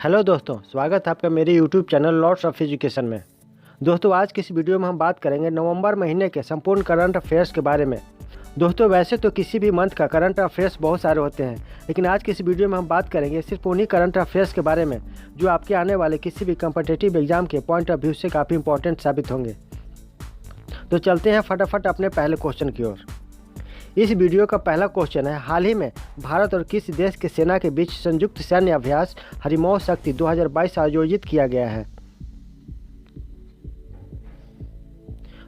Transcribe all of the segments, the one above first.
Hello दोस्तों, स्वागत है आपका मेरे YouTube channel lords of education में। दोस्तों, आज की इस वीडियो में हम बात करेंगे नवंबर महीने के संपूर्ण करंट अफेयर्स के बारे में। दोस्तों, वैसे तो किसी भी मंथ का करंट अफेयर्स बहुत सारे होते हैं, लेकिन आज की इस वीडियो में हम बात करेंगे सिर्फ उन्हीं करंट अफेयर्स के बारे में जो आपके आने वाले किसी भी कम्पिटिटिव एग्जाम के पॉइंट ऑफ व्यू से काफ़ी इंपॉर्टेंट साबित होंगे। तो चलते हैं फटाफट अपने पहले क्वेश्चन की ओर। इस वीडियो का पहला क्वेश्चन है, हाल ही में भारत और किस देश के सेना के बीच संयुक्त सैन्य अभ्यास हरिमौह शक्ति 2022 आयोजित किया गया है?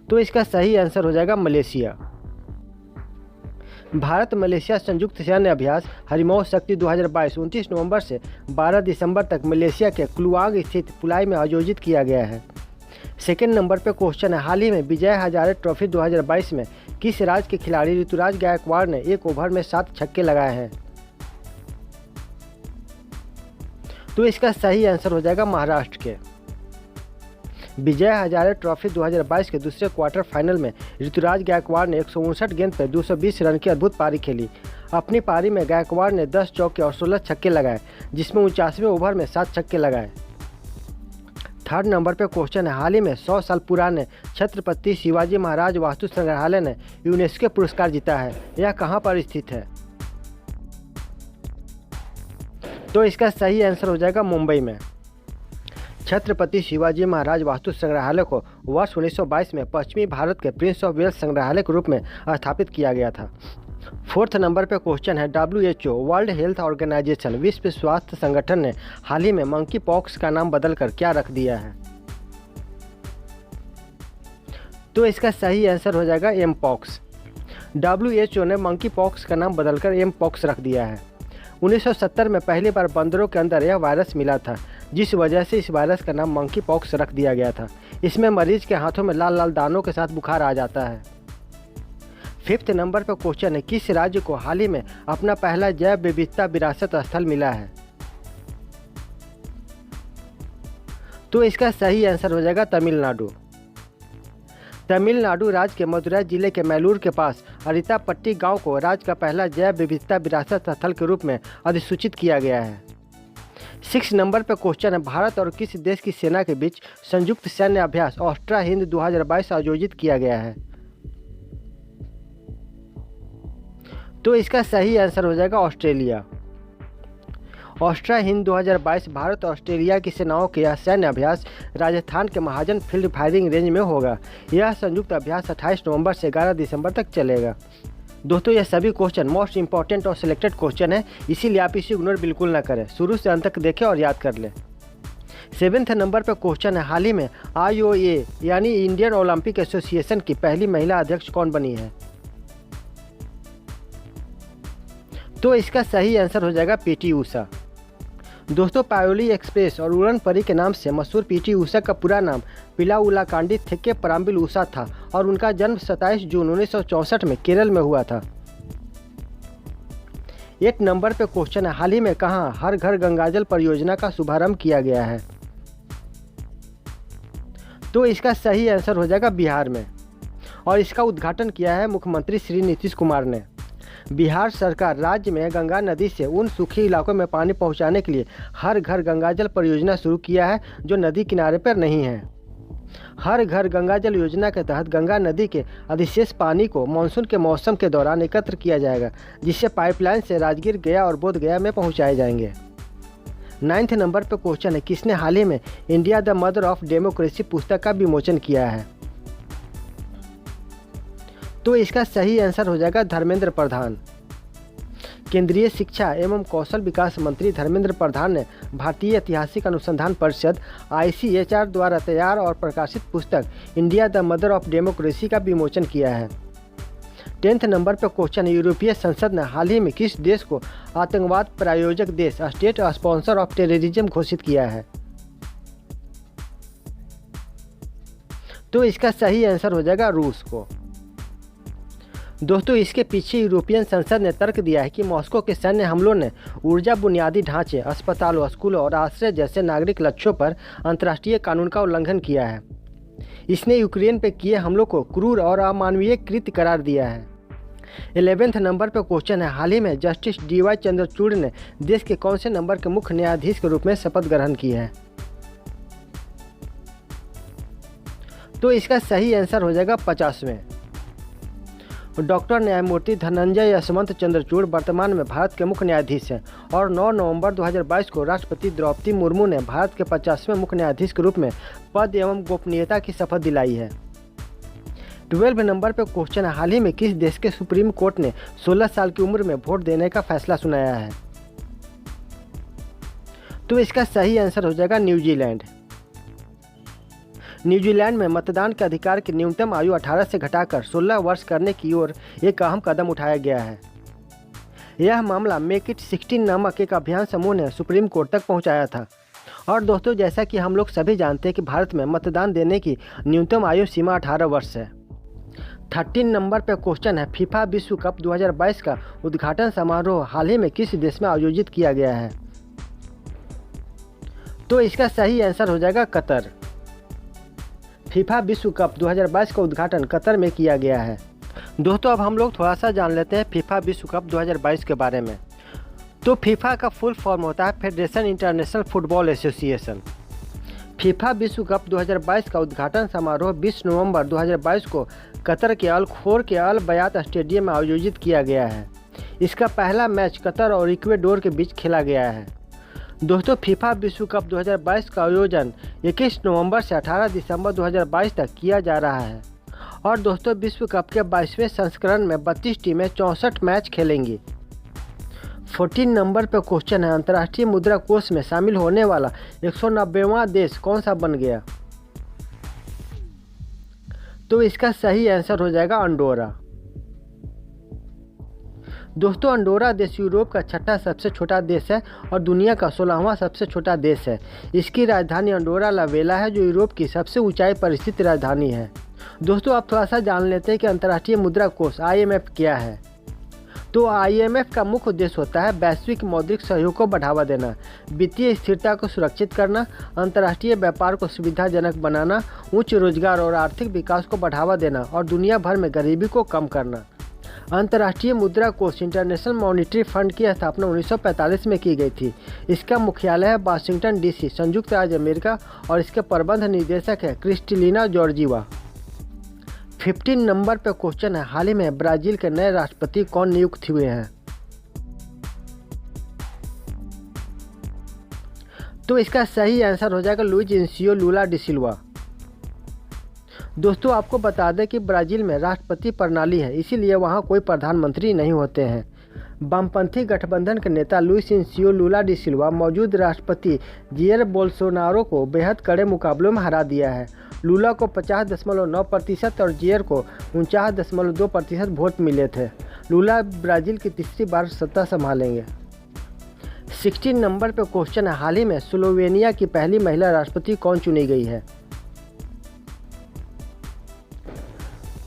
तो इसका सही आंसर हो जाएगा मलेशिया। भारत मलेशिया संयुक्त सैन्य अभ्यास हरिमौह शक्ति 2022 29 नवंबर से 12 दिसंबर तक मलेशिया के क्लुआंग स्थित पुलाई में आयोजित किया गया है। सेकेंड नंबर पे क्वेश्चन है, हाल ही में विजय हजारे ट्रॉफी 2022 में किस राज्य के खिलाड़ी ऋतुराज गायकवाड़ ने एक ओवर में 7 छक्के लगाए हैं? तो इसका सही आंसर हो जाएगा महाराष्ट्र के। विजय हजारे ट्रॉफी 2022 के दूसरे क्वार्टर फाइनल में ऋतुराज गायकवाड़ ने 159 गेंद पर 220 रन की अद्भुत पारी खेली। अपनी पारी में गायकवाड़ ने 10 चौके और 16 छक्के लगाए, जिसमें 49वें ओवर में 7 छक्के लगाए। थर्ड नंबर पे क्वेश्चन है, हाल ही में 100 साल पुराने छत्रपति शिवाजी महाराज वास्तु संग्रहालय ने यूनेस्को पुरस्कार जीता है। यह कहाँ पर स्थित है? तो इसका सही आंसर हो जाएगा मुंबई में। छत्रपति शिवाजी महाराज वास्तु संग्रहालय को वर्ष 1922 में पश्चिमी भारत के प्रिंस ऑफ वेल्स संग्रहालय के रूप में स्थापित किया गया था। फोर्थ नंबर पर क्वेश्चन है, WHO वर्ल्ड हेल्थ ऑर्गेनाइजेशन विश्व स्वास्थ्य संगठन ने हाल ही में मंकी पॉक्स का नाम बदलकर क्या रख दिया है? तो इसका सही आंसर हो जाएगा एम पॉक्स। WHO ने मंकी पॉक्स का नाम बदलकर एम पॉक्स रख दिया है। 1970 में पहली बार बंदरों के अंदर यह वायरस मिला था, जिस वजह से इस वायरस का नाम मंकी पॉक्स रख दिया गया था। इसमें मरीज के हाथों में लाल लाल दानों के साथ बुखार आ जाता है। फिफ्थ नंबर पर क्वेश्चन है, किस राज्य को हाल ही में अपना पहला जैव विविधता विरासत स्थल मिला है? तो इसका सही आंसर हो जाएगा तमिलनाडु। तमिलनाडु राज्य के मदुरै जिले के मैलूर के पास अरितापट्टी गांव को राज्य का पहला जैव विविधता विरासत स्थल के रूप में अधिसूचित किया गया है। 6 नंबर पर क्वेश्चन है, भारत और किस देश की सेना के बीच संयुक्त सैन्य अभ्यास ऑस्ट्रा हिंद 2022 आयोजित किया गया है? तो इसका सही आंसर हो जाएगा ऑस्ट्रेलिया। ऑस्ट्रा हिंद 2022 भारत और ऑस्ट्रेलिया की सेनाओं के यह सैन्य अभ्यास राजस्थान के महाजन फील्ड फायरिंग रेंज में होगा। यह संयुक्त अभ्यास 28 नवंबर से 11 दिसंबर तक चलेगा। दोस्तों, ये सभी क्वेश्चन मोस्ट इंपॉर्टेंट और सिलेक्टेड क्वेश्चन है, इसीलिए आप इसे इग्नोर बिल्कुल ना करें, शुरू से अंत तक देखें और याद कर लें। 7वें नंबर पर क्वेश्चन है, हाल ही में IOA यानी इंडियन ओलंपिक एसोसिएशन की पहली महिला अध्यक्ष कौन बनी है? तो इसका सही आंसर हो जाएगा PT ऊषा। दोस्तों, पायोली एक्सप्रेस और उड़न परी के नाम से मशहूर PT ऊषा का पूरा नाम पिलाउलाकांडी थेक्के पराम्बिल ऊषा था और उनका जन्म 27 जून 1964 में केरल में हुआ था। 8 नंबर पर क्वेश्चन है, हाल ही में कहाँ हर घर गंगाजल परियोजना का शुभारंभ किया गया है? तो इसका सही आंसर हो जाएगा बिहार में, और इसका उद्घाटन किया है मुख्यमंत्री श्री नीतीश कुमार ने। बिहार सरकार राज्य में गंगा नदी से उन सूखे इलाकों में पानी पहुंचाने के लिए हर घर गंगाजल परियोजना शुरू किया है जो नदी किनारे पर नहीं है। हर घर गंगाजल योजना के तहत गंगा नदी के अधिशेष पानी को मानसून के मौसम के दौरान एकत्र किया जाएगा, जिससे पाइपलाइन से राजगीर, गया और बोध गया में पहुंचाए जाएंगे। 9वें नंबर पर क्वेश्चन है, किसने हाल ही में India the mother of democracy पुस्तक का विमोचन किया है? तो इसका सही आंसर हो जाएगा धर्मेंद्र प्रधान। केंद्रीय शिक्षा एवं कौशल विकास मंत्री धर्मेंद्र प्रधान ने भारतीय ऐतिहासिक अनुसंधान परिषद ICHR द्वारा तैयार और प्रकाशित पुस्तक India the mother of democracy का विमोचन किया है। 10वें नंबर पर क्वेश्चन है, यूरोपीय संसद ने हाल ही में किस देश को आतंकवाद प्रायोजक देश स्टेट स्पॉन्सर ऑफ टेररिज्म घोषित किया है? तो इसका सही आंसर हो जाएगा रूस को। दोस्तों, इसके पीछे यूरोपियन संसद ने तर्क दिया है कि मॉस्को के सैन्य हमलों ने ऊर्जा बुनियादी ढांचे, अस्पतालों, स्कूलों और आश्रय जैसे नागरिक लक्ष्यों पर अंतर्राष्ट्रीय कानून का उल्लंघन किया है। इसने यूक्रेन पर किए हमलों को क्रूर और अमानवीय कृत्य करार दिया है। 11वें नंबर पर क्वेश्चन है, हाल ही में जस्टिस DY चंद्रचूड़ ने देश के कौन से नंबर के मुख्य न्यायाधीश के रूप में शपथ ग्रहण की है? तो इसका सही आंसर हो जाएगा 50वें। डॉक्टर न्यायमूर्ति धनंजय यशवंत चंद्रचूड़ वर्तमान में भारत के मुख्य न्यायाधीश हैं और 9 नवंबर 2022 को राष्ट्रपति द्रौपदी मुर्मू ने भारत के 50वें मुख्य न्यायाधीश के रूप में पद एवं गोपनीयता की शपथ दिलाई है। 12 नंबर पर क्वेश्चन है, हाल ही में किस देश के सुप्रीम कोर्ट ने 16 साल की उम्र में वोट देने का फैसला सुनाया है? तो इसका सही आंसर हो जाएगा न्यूजीलैंड। न्यूजीलैंड में मतदान के अधिकार की न्यूनतम आयु 18 से घटाकर 16 वर्ष करने की ओर एक अहम कदम उठाया गया है। यह मामला मेक इट 16 नामक एक अभियान समूह ने सुप्रीम कोर्ट तक पहुंचाया था। और दोस्तों, जैसा कि हम लोग सभी जानते हैं कि भारत में मतदान देने की न्यूनतम आयु सीमा 18 वर्ष है। 13 नंबर पर क्वेश्चन है, फीफा विश्व कप 2022 का उद्घाटन समारोह हाल ही में किस देश में आयोजित किया गया है? तो इसका सही आंसर हो जाएगा कतर। फीफा विश्व कप 2022 का उद्घाटन कतर में किया गया है। दोस्तों, अब हम लोग थोड़ा सा जान लेते हैं फीफा विश्व कप 2022 के बारे में। तो फीफा का फुल फॉर्म होता है federation international football association. FIFA विश्व कप 2022 का उद्घाटन समारोह 20 नवंबर 2022 को कतर के अल खोर के अल बयात स्टेडियम में आयोजित किया गया है। इसका पहला मैच कतर और इक्वेडोर के बीच खेला गया है। दोस्तों, फीफा विश्व कप 2022 का आयोजन 21 नवंबर से 18 दिसंबर 2022 तक किया जा रहा है। और दोस्तों, विश्व कप के 22वें संस्करण में 32 टीमें 64 मैच खेलेंगी। 14 नंबर पर क्वेश्चन है, अंतर्राष्ट्रीय मुद्रा कोष में शामिल होने वाला 190वां देश कौन सा बन गया? तो इसका सही आंसर हो जाएगा अंडोरा। दोस्तों, अंडोरा देश यूरोप का 6ठा सबसे छोटा देश है और दुनिया का 16वां सबसे छोटा देश है। इसकी राजधानी अंडोरा ला वेला है, जो यूरोप की सबसे ऊंचाई पर स्थित राजधानी है। दोस्तों, आप थोड़ा सा जान लेते हैं कि अंतर्राष्ट्रीय मुद्रा कोष IMF क्या है। तो IMF का मुख्य उद्देश्य होता है वैश्विक मौद्रिक सहयोग को बढ़ावा देना, वित्तीय स्थिरता को सुरक्षित करना, अंतर्राष्ट्रीय व्यापार को सुविधाजनक बनाना, उच्च रोजगार और आर्थिक विकास को बढ़ावा देना और दुनिया भर में गरीबी को कम करना। अंतर्राष्ट्रीय मुद्रा कोष इंटरनेशनल मॉनिटरी फंड की स्थापना 1945 में की गई थी। इसका मुख्यालय है वाशिंगटन DC, संयुक्त राज्य अमेरिका और इसके प्रबंध निदेशक है क्रिस्टलिना जॉर्जीवा। 15 नंबर पर क्वेश्चन है, हाल ही में ब्राजील के नए राष्ट्रपति कौन नियुक्त हुए हैं? तो इसका सही आंसर हो जाएगा लुइज इनासियो लुला डी सिल्वा। दोस्तों, आपको बता दें कि ब्राज़ील में राष्ट्रपति प्रणाली है, इसीलिए वहां कोई प्रधानमंत्री नहीं होते हैं। वामपंथी गठबंधन के नेता लुइस इनासियो लुला डी सिल्वा मौजूद राष्ट्रपति जायर बोल्सोनारो को बेहद कड़े मुकाबलों में हरा दिया है। लुला को 50.9% और जायर को 49.2% वोट मिले थे। लुला ब्राज़ील की तीसरी बार सत्ता संभालेंगे। 16 नंबर पर क्वेश्चन है, हाल ही में स्लोवेनिया की पहली महिला राष्ट्रपति कौन चुनी गई है?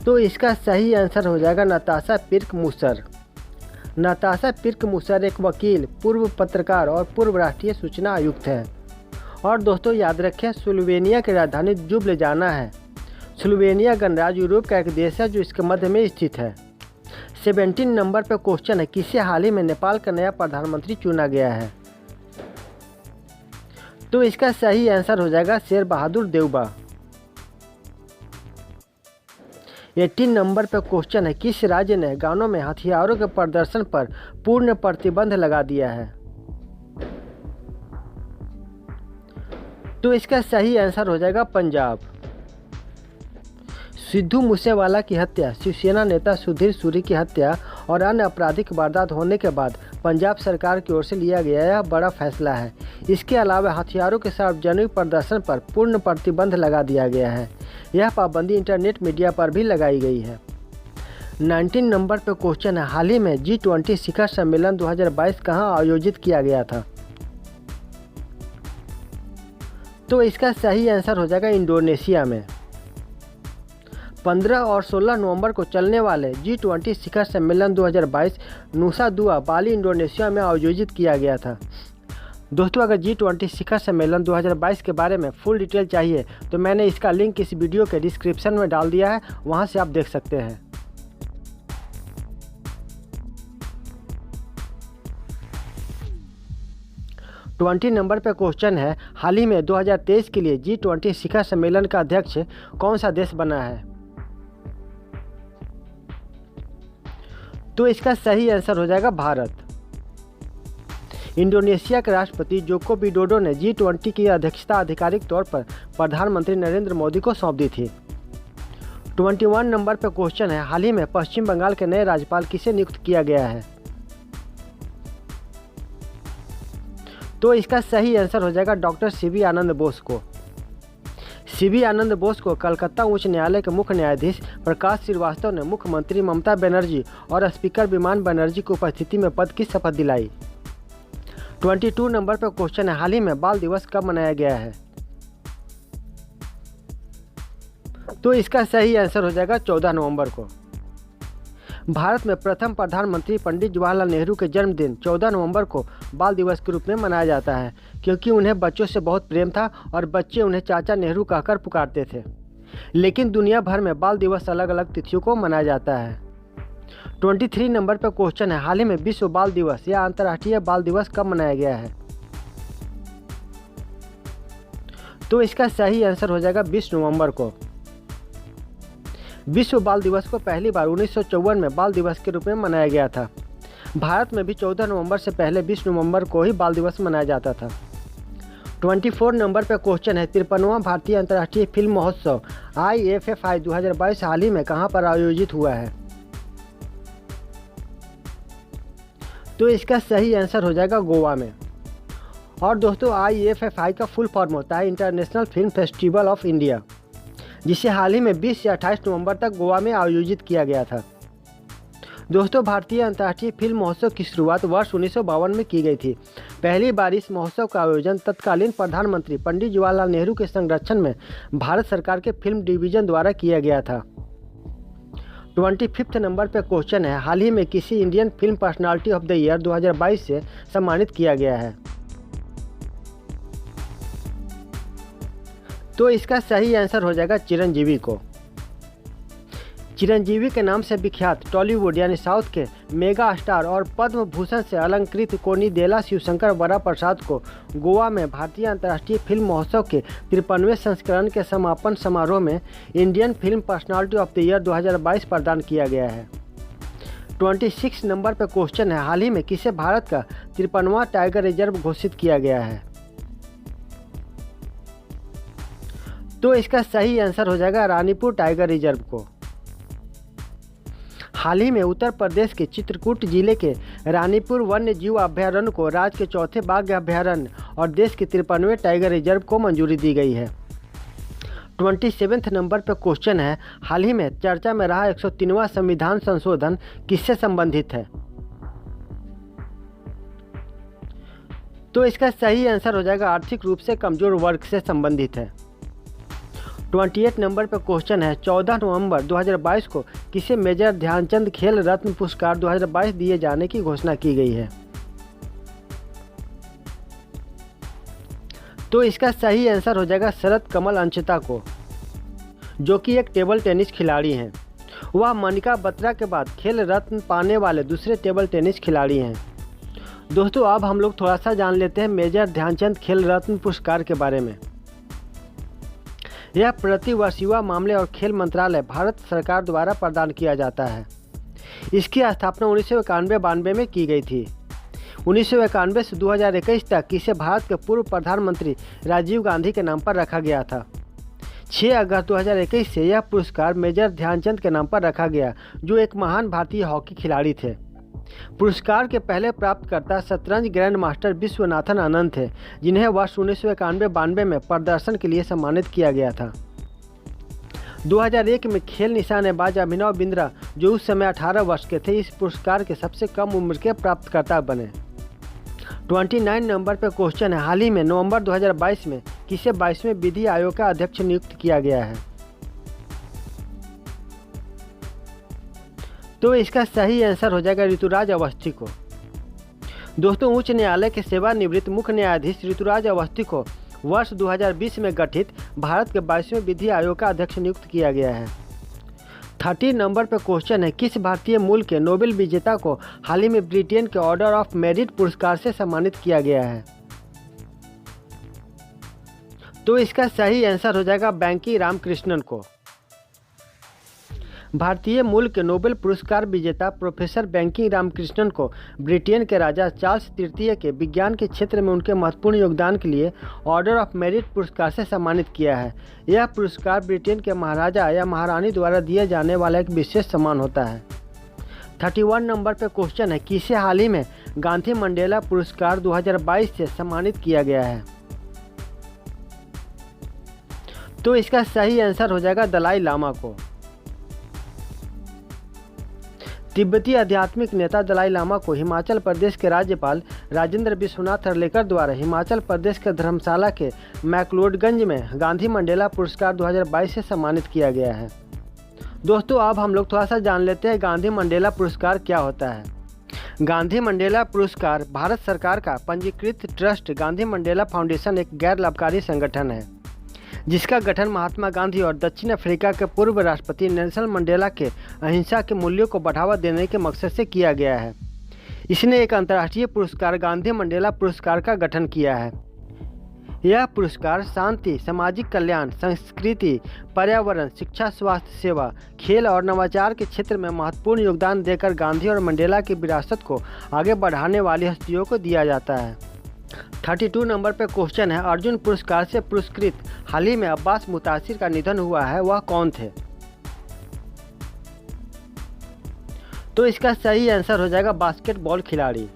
तो इसका सही आंसर हो जाएगा नताशा पिर्क मूसर। नताशा पिर्क मूसर एक वकील, पूर्व पत्रकार और पूर्व राष्ट्रीय सूचना आयुक्त हैं। और दोस्तों, याद रखें, स्लोवेनिया की राजधानी जुब्लिजाना है। स्लोवेनिया गणराज्य यूरोप का एक देश है जो इसके मध्य में स्थित है। 17 नंबर पर क्वेश्चन है, किसे हाल ही में नेपाल का नया प्रधानमंत्री चुना गया है? तो इसका सही आंसर हो जाएगा शेर बहादुर देउबा। 18 नंबर पर क्वेश्चन है, किस राज्य ने गानों में हथियारों के प्रदर्शन पर पूर्ण प्रतिबंध लगा दिया है? तो इसका सही आंसर हो जाएगा पंजाब। सिद्धू मूसेवाला की हत्या, शिवसेना नेता सुधीर सूरी की हत्या और अन्य आपराधिक वारदात होने के बाद पंजाब सरकार की ओर से लिया गया यह बड़ा फैसला है। इसके अलावा हथियारों के सार्वजनिक प्रदर्शन पर पूर्ण प्रतिबंध लगा दिया गया है। यह पाबंदी इंटरनेट मीडिया पर भी लगाई गई है। 19 नंबर पर क्वेश्चन है, हाल ही में G20 शिखर सम्मेलन 2022 कहां आयोजित किया गया था? तो इसका सही आंसर हो जाएगा इंडोनेशिया में। 15 और 16 नवंबर को चलने वाले G20 शिखर सम्मेलन 2022 नुसा दुआ, बाली, इंडोनेशिया में आयोजित किया गया था। दोस्तों, अगर G20 शिखर सम्मेलन 2022 के बारे में फुल डिटेल चाहिए तो मैंने इसका लिंक इस वीडियो के डिस्क्रिप्शन में डाल दिया है, वहां से आप देख सकते हैं। 20 नंबर पे क्वेश्चन है, हाल ही में 2023 के लिए G20 शिखर सम्मेलन का अध्यक्ष कौन सा देश बना है? तो इसका सही आंसर हो जाएगा भारत। इंडोनेशिया के राष्ट्रपति जोको विडोडो ने G20 की अध्यक्षता आधिकारिक तौर पर प्रधानमंत्री नरेंद्र मोदी को सौंप दी थी। 21 नंबर पर क्वेश्चन है, हाल ही में पश्चिम बंगाल के नए राज्यपाल किसे नियुक्त किया गया है? तो इसका सही आंसर हो जाएगा डॉक्टर सीवी आनंद बोस को। सीवी आनंद बोस को कलकत्ता उच्च न्यायालय के मुख्य न्यायाधीश प्रकाश श्रीवास्तव ने मुख्यमंत्री ममता बनर्जी और स्पीकर विमान बनर्जी की उपस्थिति में पद की शपथ दिलाई। 22 नंबर पर क्वेश्चन है, हाल ही में बाल दिवस कब मनाया गया है? तो इसका सही आंसर हो जाएगा 14 नवंबर को। भारत में प्रथम प्रधानमंत्री पंडित जवाहरलाल नेहरू के जन्मदिन 14 नवंबर को बाल दिवस के रूप में मनाया जाता है, क्योंकि उन्हें बच्चों से बहुत प्रेम था और बच्चे उन्हें चाचा नेहरू कहकर पुकारते थे। लेकिन दुनिया भर में बाल दिवस अलग अलग तिथियों को मनाया जाता है। 23 नंबर पर क्वेश्चन है, हाल ही में विश्व बाल दिवस या अंतर्राष्ट्रीय बाल दिवस कब मनाया गया है? तो इसका सही आंसर हो जाएगा 20 नवंबर को। विश्व बाल दिवस को पहली बार 1954 में बाल दिवस के रूप में मनाया गया था। भारत में भी 14 नवंबर से पहले 20 नवंबर को ही बाल दिवस मनाया जाता था। 24 नंबर पर क्वेश्चन है, 53वां भारतीय अंतर्राष्ट्रीय फिल्म महोत्सव IFFI 2022 हाल ही में कहां पर आयोजित हुआ है? तो इसका सही आंसर हो जाएगा गोवा में। और दोस्तों, IFFI का फुल फॉर्म होता है international film festival of India, जिसे हाल ही में 20 से 28 नवंबर तक गोवा में आयोजित किया गया था। दोस्तों, भारतीय अंतर्राष्ट्रीय फिल्म महोत्सव की शुरुआत वर्ष 1952 में की गई थी। पहली बार इस महोत्सव का आयोजन तत्कालीन प्रधानमंत्री पंडित जवाहरलाल नेहरू के संरक्षण में भारत सरकार के फिल्म डिवीजन द्वारा किया गया था। 25 नंबर पर क्वेश्चन है, हाल ही में किसी Indian film personality of the year 2022 से सम्मानित किया गया है? तो इसका सही आंसर हो जाएगा चिरंजीवी को। चिरंजीवी के नाम से विख्यात टॉलीवुड यानी साउथ के मेगा स्टार और पद्म भूषण से अलंकृत कोनिदेला शिवशंकर वरा प्रसाद को गोवा में भारतीय अंतर्राष्ट्रीय फिल्म महोत्सव के 53वें संस्करण के समापन समारोह में Indian film personality of the year 2022 प्रदान किया गया है। 26 नंबर पर क्वेश्चन है, हाल ही में किसे भारत का 53वां टाइगर रिजर्व घोषित किया गया है? तो इसका सही आंसर हो जाएगा रानीपुर टाइगर रिजर्व को। हाल ही में उत्तर प्रदेश के चित्रकूट जिले के रानीपुर वन्य जीव अभ्यारण्य को राज्य के चौथे बाघ अभ्यारण्य और देश के 53वें टाइगर रिजर्व को मंजूरी दी गई है। 27 नंबर पर क्वेश्चन है, हाल ही में चर्चा में रहा 103वां संविधान संशोधन किससे संबंधित है? तो इसका सही आंसर हो जाएगा आर्थिक रूप से कमजोर वर्ग से संबंधित है। 28 नंबर पर क्वेश्चन है, 14 नवंबर 2022 को किसे मेजर ध्यानचंद खेल रत्न पुरस्कार 2022 दिए जाने की घोषणा की गई है? तो इसका सही आंसर हो जाएगा शरद कमल अंचिता को, जो कि एक टेबल टेनिस खिलाड़ी हैं। वह मनिका बत्रा के बाद खेल रत्न पाने वाले दूसरे टेबल टेनिस खिलाड़ी हैं। दोस्तों, अब हम लोग थोड़ा सा जान लेते हैं मेजर ध्यानचंद खेल रत्न पुरस्कार के बारे में। यह प्रतिवर्ष युवा मामले और खेल मंत्रालय भारत सरकार द्वारा प्रदान किया जाता है। इसकी स्थापना 1991-92 में की गई थी। 1991 से 2021 तक इसे भारत के पूर्व प्रधानमंत्री राजीव गांधी के नाम पर रखा गया था। 6 अगस्त 2021 से यह पुरस्कार मेजर ध्यानचंद के नाम पर रखा गया, जो एक महान भारतीय हॉकी खिलाड़ी थे। पुरस्कार के पहले प्राप्तकर्ता शतरंज ग्रैंड मास्टर विश्वनाथन आनंद थे, जिन्हें वर्ष 1991-92 में प्रदर्शन के लिए सम्मानित किया गया था। 2001 में खेल निशानेबाज अभिनव बिंद्रा, जो उस समय 18 वर्ष के थे, इस पुरस्कार के सबसे कम उम्र के प्राप्तकर्ता बने। 29 नंबर पर क्वेश्चन है, हाल ही में नवंबर 2022 में किसे 22वें विधि आयोग का अध्यक्ष नियुक्त किया गया है? तो इसका सही आंसर हो जाएगा ऋतुराज अवस्थी को। दोस्तों, उच्च न्यायालय के सेवानिवृत्त मुख्य न्यायाधीश ऋतुराज अवस्थी को वर्ष 2020 में गठित भारत के 22वें विधि आयोग का अध्यक्ष नियुक्त किया गया है। 30 नंबर पर क्वेश्चन है, किस भारतीय मूल के नोबेल विजेता को हाल ही में ब्रिटेन के ऑर्डर ऑफ मेरिट पुरस्कार से सम्मानित किया गया है? तो इसका सही आंसर हो जाएगा वेंकी रामकृष्णन को। भारतीय मूल के नोबेल पुरस्कार विजेता प्रोफेसर वेंकी रामकृष्णन को ब्रिटेन के राजा चार्ल्स तृतीय के विज्ञान के क्षेत्र में उनके महत्वपूर्ण योगदान के लिए ऑर्डर ऑफ मेरिट पुरस्कार से सम्मानित किया है। यह पुरस्कार ब्रिटेन के महाराजा या महारानी द्वारा दिए जाने वाला एक विशेष सम्मान होता है। 31 नंबर पर क्वेश्चन है, किसे हाल ही में गांधी मंडेला पुरस्कार 2022 से सम्मानित किया गया है? तो इसका सही आंसर हो जाएगा दलाई लामा को। तिब्बती आध्यात्मिक नेता दलाई लामा को हिमाचल प्रदेश के राज्यपाल राजेंद्र विश्वनाथ अर्लेकर द्वारा हिमाचल प्रदेश के धर्मशाला के मैक्लोडगंज में गांधी मंडेला पुरस्कार 2022 से सम्मानित किया गया है। दोस्तों, अब हम लोग थोड़ा सा जान लेते हैं गांधी मंडेला पुरस्कार क्या होता है। गांधी मंडेला पुरस्कार भारत सरकार का पंजीकृत ट्रस्ट गांधी मंडेला फाउंडेशन एक गैर लाभकारी संगठन है जिसका गठन महात्मा गांधी और दक्षिण अफ्रीका के पूर्व राष्ट्रपति नेल्सन मंडेला के अहिंसा के मूल्यों को बढ़ावा देने के मकसद से किया गया है। इसने एक अंतर्राष्ट्रीय पुरस्कार गांधी मंडेला पुरस्कार का गठन किया है। यह पुरस्कार शांति, सामाजिक कल्याण, संस्कृति, पर्यावरण, शिक्षा, स्वास्थ्य सेवा, खेल और नवाचार के क्षेत्र में महत्वपूर्ण योगदान देकर गांधी और मंडेला की विरासत को आगे बढ़ाने वाली हस्तियों को दिया जाता है। 32 नंबर पर क्वेश्चन है, अर्जुन पुरस्कार से पुरस्कृत हाल ही में अब्बास मुतासिर का निधन हुआ है, वह कौन थे? तो इसका सही आंसर हो जाएगा बास्केटबॉल खिलाड़ी।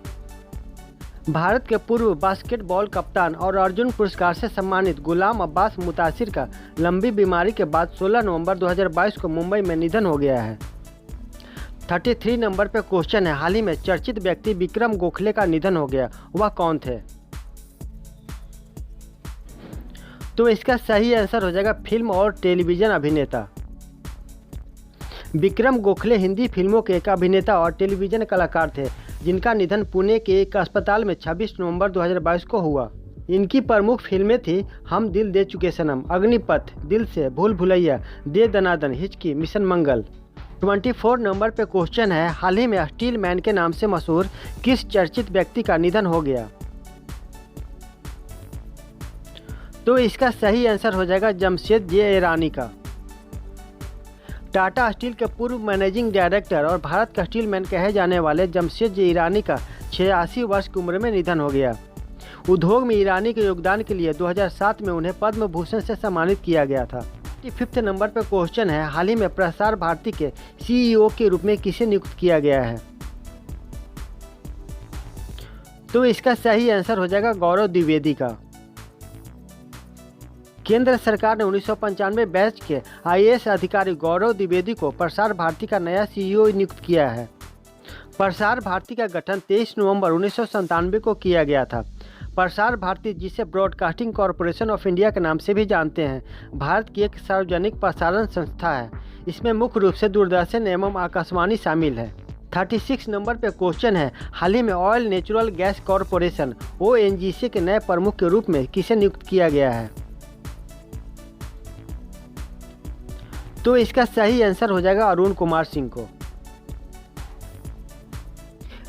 भारत के पूर्व बास्केटबॉल कप्तान और अर्जुन पुरस्कार से सम्मानित गुलाम अब्बास मुतासिर का लंबी बीमारी के बाद 16 नवंबर 2022 को मुंबई में निधन हो गया है। 33 नंबर पर क्वेश्चन है, हाल ही में चर्चित व्यक्ति विक्रम गोखले का निधन हो गया, वह कौन थे? तो इसका सही आंसर हो जाएगा फिल्म और टेलीविज़न अभिनेता। विक्रम गोखले हिंदी फिल्मों के एक अभिनेता और टेलीविज़न कलाकार थे जिनका निधन पुणे के एक अस्पताल में 26 नवंबर 2022 को हुआ। इनकी प्रमुख फिल्में थी हम दिल दे चुके सनम, अग्निपथ, दिल से, भूल भुलैया, दे दनादन, हिचकी, मिशन मंगल। 24 नंबर पे क्वेश्चन है, हाल ही में स्टील मैन के नाम से मशहूर किस चर्चित व्यक्ति का निधन हो गया? तो इसका सही आंसर हो जाएगा जमशेद जे ईरानी का। टाटा स्टील के पूर्व मैनेजिंग डायरेक्टर और भारत का स्टील मैन कहे जाने वाले जमशेद जे ईरानी का 86 वर्ष की उम्र में निधन हो गया। उद्योग में ईरानी के योगदान के लिए 2007 में उन्हें पद्म भूषण से सम्मानित किया गया था। 5th नंबर पर क्वेश्चन है, हाल ही में प्रसार भारती के सीईओ के रूप में किसे नियुक्त किया गया है? तो इसका सही आंसर हो जाएगा गौरव द्विवेदी का। केंद्र सरकार ने 1995 बैच के आईएएस अधिकारी गौरव द्विवेदी को प्रसार भारती का नया सीईओ नियुक्त किया है। प्रसार भारती का गठन 23 नवंबर 1997 को किया गया था। प्रसार भारती, जिसे ब्रॉडकास्टिंग कॉरपोरेशन ऑफ इंडिया के नाम से भी जानते हैं, भारत की एक सार्वजनिक प्रसारण संस्था है। इसमें मुख्य रूप से दूरदर्शन एवं आकाशवाणी शामिल है। 36 नंबर पर क्वेश्चन है, हाल ही में oil natural gas corporation ONGC के नए प्रमुख के रूप में किसे नियुक्त किया गया है? तो इसका सही आंसर हो जाएगा अरुण कुमार सिंह को।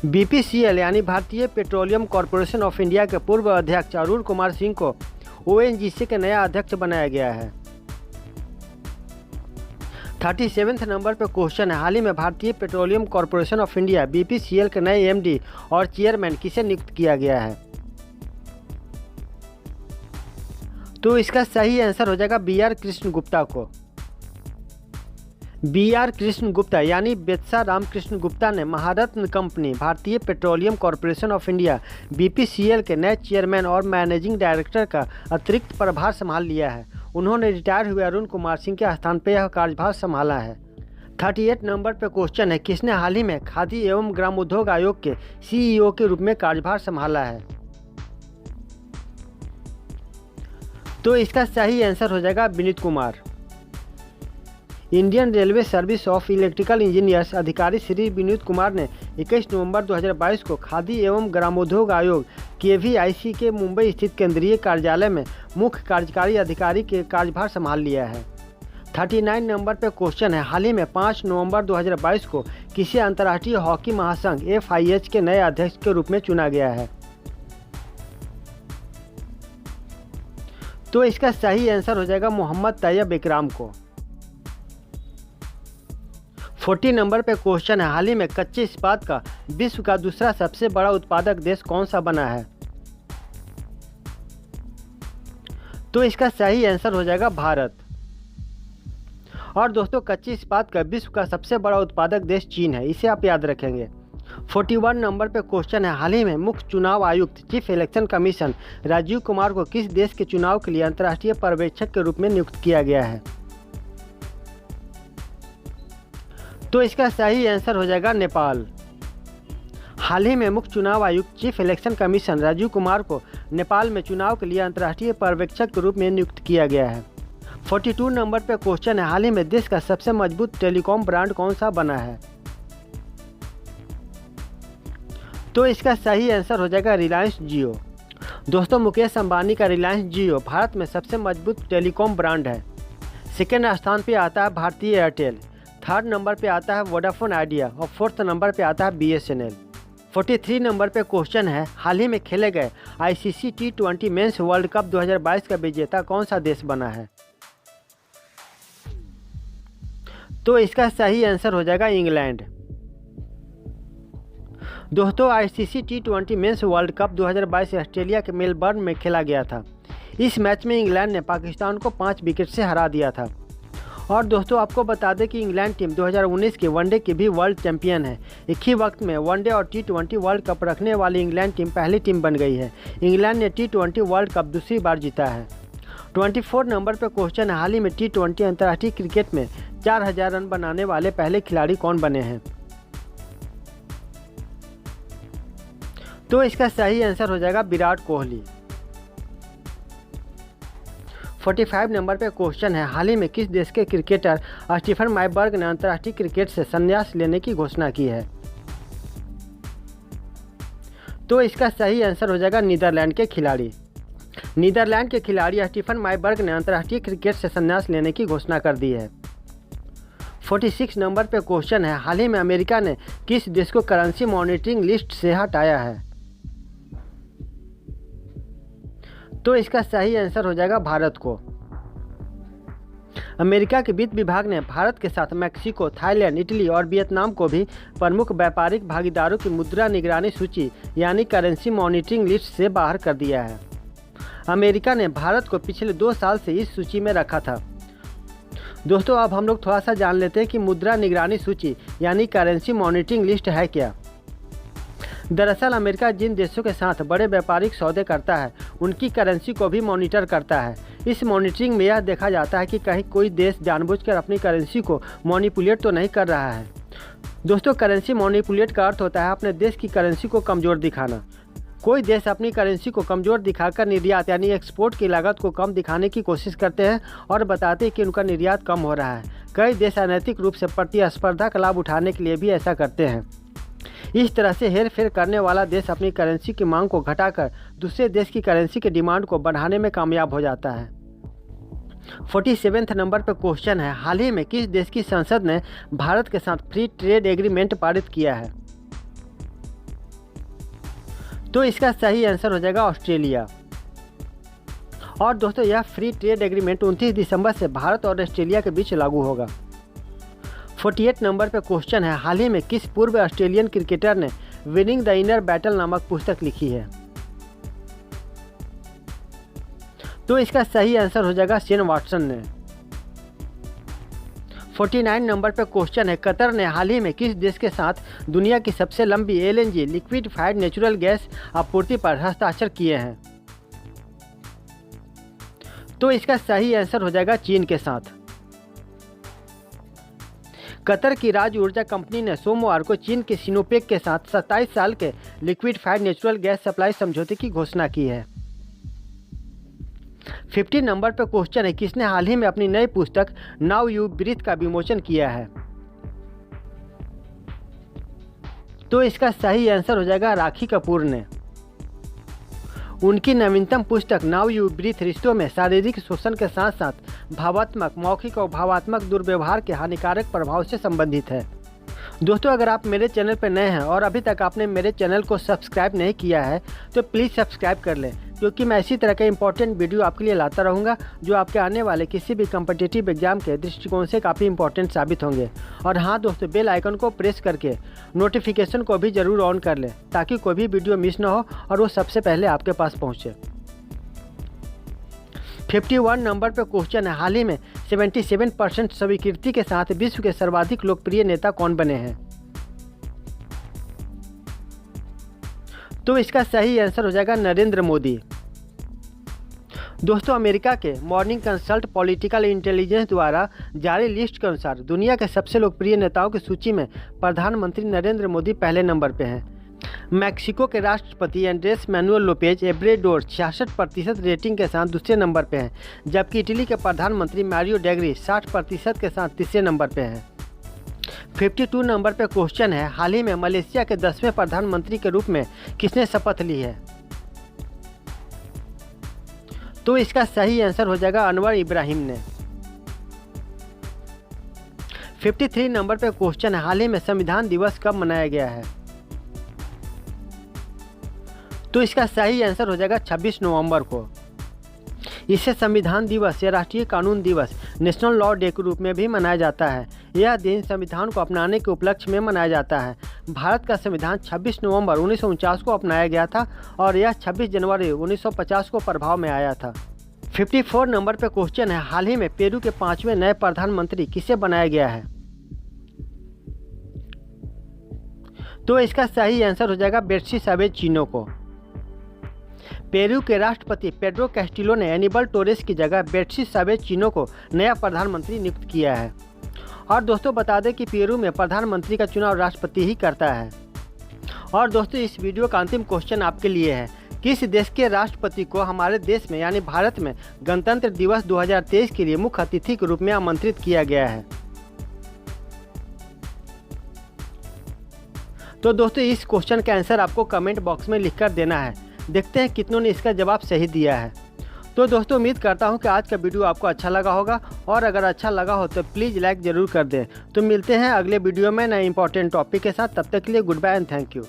बीपीसीएल यानी भारतीय पेट्रोलियम कॉरपोरेशन ऑफ इंडिया के पूर्व अध्यक्ष अरुण कुमार सिंह को ओएनजीसी के नया अध्यक्ष बनाया गया है। 37 नंबर पर क्वेश्चन है, हाल ही में भारतीय petroleum corporation of India BPCL के नए एमडी और चेयरमैन किसे नियुक्त किया गया है? तो इसका सही आंसर हो जाएगा बीआर कृष्ण गुप्ता को। बीआर कृष्ण गुप्ता यानी बेत्सा रामकृष्ण गुप्ता ने महारत्न कंपनी भारतीय petroleum corporation of India BPCL के नए चेयरमैन और मैनेजिंग डायरेक्टर का अतिरिक्त प्रभार संभाल लिया है। उन्होंने रिटायर हुए अरुण कुमार सिंह के स्थान पर यह कार्यभार संभाला है। 38 नंबर पर क्वेश्चन है, किसने हाल ही में खादी एवं ग्रामोद्योग आयोग के सीईओ के रूप में कार्यभार संभाला है? तो इसका सही आंसर हो जाएगा Vineet Kumar. Indian railway service of electrical engineers अधिकारी श्री विनीत कुमार ने 21 नवंबर 2022 को खादी एवं ग्रामोद्योग आयोग केवीआईसी के मुंबई स्थित केंद्रीय कार्यालय में मुख्य कार्यकारी अधिकारी के कार्यभार संभाल लिया है। 39 नंबर पर क्वेश्चन है, हाल ही में 5 नवंबर 2022 को किसी अंतर्राष्ट्रीय हॉकी महासंघ FIH के नए अध्यक्ष के रूप में चुना गया है? तो इसका सही आंसर हो जाएगा मोहम्मद तैयब इकराम को। 40 नंबर पे क्वेश्चन है, हाल ही में कच्चे इस्पात का विश्व का दूसरा सबसे बड़ा उत्पादक देश कौन सा बना है? तो इसका सही आंसर हो जाएगा भारत। और दोस्तों, कच्चे इस्पात का विश्व का सबसे बड़ा उत्पादक देश चीन है, इसे आप याद रखेंगे। 41 नंबर पे क्वेश्चन है, हाल ही में मुख्य चुनाव आयुक्त chief election commission Rajiv Kumar को किस देश के चुनाव के लिए अंतर्राष्ट्रीय पर्यवेक्षक के रूप में नियुक्त किया गया है? तो इसका सही आंसर हो जाएगा नेपाल। हाल ही में मुख्य चुनाव आयुक्त chief election commission Rajiv Kumar को नेपाल में चुनाव के लिए अंतर्राष्ट्रीय पर्यवेक्षक के रूप में नियुक्त किया गया है। 42 नंबर पे क्वेश्चन है, हाल ही में देश का सबसे मजबूत टेलीकॉम ब्रांड कौन सा बना है? तो इसका सही आंसर हो जाएगा रिलायंस जियो। दोस्तों, मुकेश अंबानी का रिलायंस जियो भारत में सबसे मजबूत टेलीकॉम ब्रांड है। सेकेंड स्थान पे आता है भारतीय एयरटेल, थर्ड नंबर पे आता है वोडाफोन आइडिया और फोर्थ नंबर पे आता है BSNL। 43 नंबर पे क्वेश्चन है, हाल ही में खेले गए ICC T20 mains world cup 2022 का विजेता कौन सा देश बना है? तो इसका सही आंसर हो जाएगा इंग्लैंड। दोस्तों, ICC T20 mains world cup 2022 Australia के मेलबर्न में खेला गया था। इस मैच में इंग्लैंड ने पाकिस्तान को 5 विकेट से हरा दिया था। और दोस्तों, आपको बता दें कि इंग्लैंड टीम 2019 के वनडे की भी वर्ल्ड चैंपियन है। एक ही वक्त में वनडे और T20 वर्ल्ड कप रखने वाली इंग्लैंड टीम पहली टीम बन गई है। इंग्लैंड ने T20 वर्ल्ड कप दूसरी बार जीता है। 24 नंबर पर क्वेश्चन है, हाल ही में T20 अंतर्राष्ट्रीय क्रिकेट में 4000 रन बनाने वाले पहले खिलाड़ी कौन बने हैं? तो इसका सही आंसर हो जाएगा विराट कोहली। 45 नंबर पे क्वेश्चन है, हाल ही में किस देश के क्रिकेटर स्टीफन माइबर्ग ने अंतर्राष्ट्रीय क्रिकेट से संन्यास लेने की घोषणा की है? तो इसका सही आंसर हो जाएगा नीदरलैंड के खिलाड़ी। नीदरलैंड के खिलाड़ी स्टीफन माइबर्ग ने अंतर्राष्ट्रीय क्रिकेट से संन्यास लेने की घोषणा कर दी है। 46 नंबर पे क्वेश्चन है, हाल ही में अमेरिका ने किस देश को करेंसी मॉनिटरिंग लिस्ट से हटाया है? तो इसका सही आंसर हो जाएगा भारत को। अमेरिका के वित्त विभाग ने भारत के साथ मैक्सिको, थाईलैंड, इटली और वियतनाम को भी प्रमुख व्यापारिक भागीदारों की मुद्रा निगरानी सूची यानी करेंसी मॉनिटरिंग लिस्ट से बाहर कर दिया है। अमेरिका ने भारत को पिछले 2 साल से इस सूची में रखा था। दोस्तों, अब हम लोग थोड़ा सा जान लेते हैं कि मुद्रा निगरानी सूची यानी करेंसी मॉनिटरिंग लिस्ट है क्या। दरअसल अमेरिका जिन देशों के साथ बड़े व्यापारिक सौदे करता है उनकी करेंसी को भी मॉनिटर करता है। इस मॉनिटरिंग में यह देखा जाता है कि कहीं कोई देश जानबूझकर अपनी करेंसी को मॉनिपुलेट तो नहीं कर रहा है। दोस्तों, करेंसी मॉनिपुलेट का अर्थ होता है अपने देश की करेंसी को कमज़ोर दिखाना। कोई देश अपनी करेंसी को कमज़ोर दिखाकर निर्यात यानी एक्सपोर्ट की लागत को कम दिखाने की कोशिश करते हैं और बताते हैं कि उनका निर्यात कम हो रहा है। कई देश अनैतिक रूप से प्रतिस्पर्धा का लाभ उठाने के लिए भी ऐसा करते हैं। इस तरह से हेर फेर करने वाला देश अपनी करेंसी की मांग को घटाकर दूसरे देश की करेंसी की डिमांड को बढ़ाने में कामयाब हो जाता है। 47 नंबर पर क्वेश्चन है, हाल ही में किस देश की संसद ने भारत के साथ फ्री ट्रेड एग्रीमेंट पारित किया है? तो इसका सही आंसर हो जाएगा ऑस्ट्रेलिया। और दोस्तों, यह फ्री ट्रेड एग्रीमेंट 29 दिसंबर से भारत और ऑस्ट्रेलिया के बीच लागू होगा। 48 नंबर पर क्वेश्चन है, हाल ही में किस पूर्व ऑस्ट्रेलियन क्रिकेटर ने विनिंग द इनर बैटल नामक पुस्तक लिखी है? तो इसका सही आंसर हो जाएगा शेन वाटसन ने। 49 नंबर पर क्वेश्चन है, कतर ने हाल ही में किस देश के साथ दुनिया की सबसे लंबी LNG लिक्विडिफाइड नेचुरल गैस आपूर्ति पर हस्ताक्षर किए हैं? तो इसका सही आंसर हो जाएगा चीन के साथ। कतर की राज्य ऊर्जा कंपनी ने सोमवार को चीन के सिनोपेक के साथ 27 साल के लिक्विडिफाइड नेचुरल गैस सप्लाई समझौते की घोषणा की है। 50 नंबर पर क्वेश्चन है, किसने हाल ही में अपनी नई पुस्तक नाउ यू ब्रीथ का विमोचन किया है? तो इसका सही आंसर हो जाएगा राखी कपूर ने। उनकी नवीनतम पुस्तक नाउ यू ब्रीथ रिश्तों में शारीरिक शोषण के साथ साथ भावात्मक, मौखिक और भावात्मक दुर्व्यवहार के हानिकारक प्रभाव से संबंधित है। दोस्तों, अगर आप मेरे चैनल पर नए हैं और अभी तक आपने मेरे चैनल को सब्सक्राइब नहीं किया है तो प्लीज़ सब्सक्राइब कर लें क्योंकि मैं इसी तरह के इंपॉर्टेंट वीडियो आपके लिए लाता रहूँगा जो आपके आने वाले किसी भी कम्पिटिटिव एग्जाम के दृष्टिकोण से काफ़ी इंपॉर्टेंट साबित होंगे। और हाँ दोस्तों, बेल आइकन को प्रेस करके नोटिफिकेशन को भी ज़रूर ऑन कर लें ताकि कोई भी वीडियो मिस ना हो और वो सबसे पहले आपके पास पहुँचे। 51 नंबर पर क्वेश्चन है, हाल ही में 77% स्वीकृति के साथ विश्व के सर्वाधिक लोकप्रिय नेता कौन बने हैं? तो इसका सही आंसर हो जाएगा नरेंद्र मोदी। दोस्तों, अमेरिका के मॉर्निंग कंसल्ट पॉलिटिकल इंटेलिजेंस द्वारा जारी लिस्ट के अनुसार दुनिया के सबसे लोकप्रिय नेताओं की सूची में प्रधानमंत्री नरेंद्र मोदी पहले नंबर पर हैं। मैक्सिको के राष्ट्रपति एंड्रेस मैनुअल लोपेज एब्रेडोर 66% रेटिंग के साथ दूसरे नंबर पर हैं, जबकि इटली के प्रधानमंत्री मारियो ड्रैगी 60% के साथ तीसरे नंबर पर हैं। 52 नंबर पर क्वेश्चन है, हाल ही में मलेशिया के 10वें प्रधानमंत्री के रूप में किसने शपथ ली है? तो इसका सही आंसर हो जाएगा अनवर इब्राहिम ने। 53 नंबर पर क्वेश्चन है, हाल ही में संविधान दिवस कब मनाया गया है? तो इसका सही आंसर हो जाएगा 26 नवंबर को। इसे संविधान दिवस या राष्ट्रीय कानून दिवस नेशनल लॉ डे के रूप में भी मनाया जाता है। यह दिन संविधान को अपनाने के उपलक्ष्य में मनाया जाता है। भारत का संविधान 26 नवंबर 1949 को अपनाया गया था और यह 26 जनवरी 1950 को प्रभाव में आया था। 54 नंबर पर क्वेश्चन है, हाल ही में पेरू के 5वें नए प्रधानमंत्री किसे बनाया गया है? तो इसका सही आंसर हो जाएगा बेट्सी सावेज चीनो को। पेरू के राष्ट्रपति पेड्रो कैस्टिलो ने एनिबल टोरेस की जगह बेट्सी सावेज चीनो को नया प्रधानमंत्री नियुक्त किया है। और दोस्तों, बता दें कि पेरू में प्रधानमंत्री का चुनाव राष्ट्रपति ही करता है। और दोस्तों, इस वीडियो का अंतिम क्वेश्चन आपके लिए है, किस देश के राष्ट्रपति को हमारे देश में यानी भारत में गणतंत्र दिवस 2023 के लिए मुख्य अतिथि के रूप में आमंत्रित किया गया है? तो दोस्तों, इस क्वेश्चन का आंसर आपको कमेंट बॉक्स में लिखकर देना है। देखते हैं कितनों ने इसका जवाब सही दिया है। तो दोस्तों, उम्मीद करता हूं कि आज का वीडियो आपको अच्छा लगा होगा और अगर अच्छा लगा हो तो प्लीज़ लाइक ज़रूर कर दें। तो मिलते हैं अगले वीडियो में नए इंपॉर्टेंट टॉपिक के साथ। तब तक के लिए goodbye and thank you.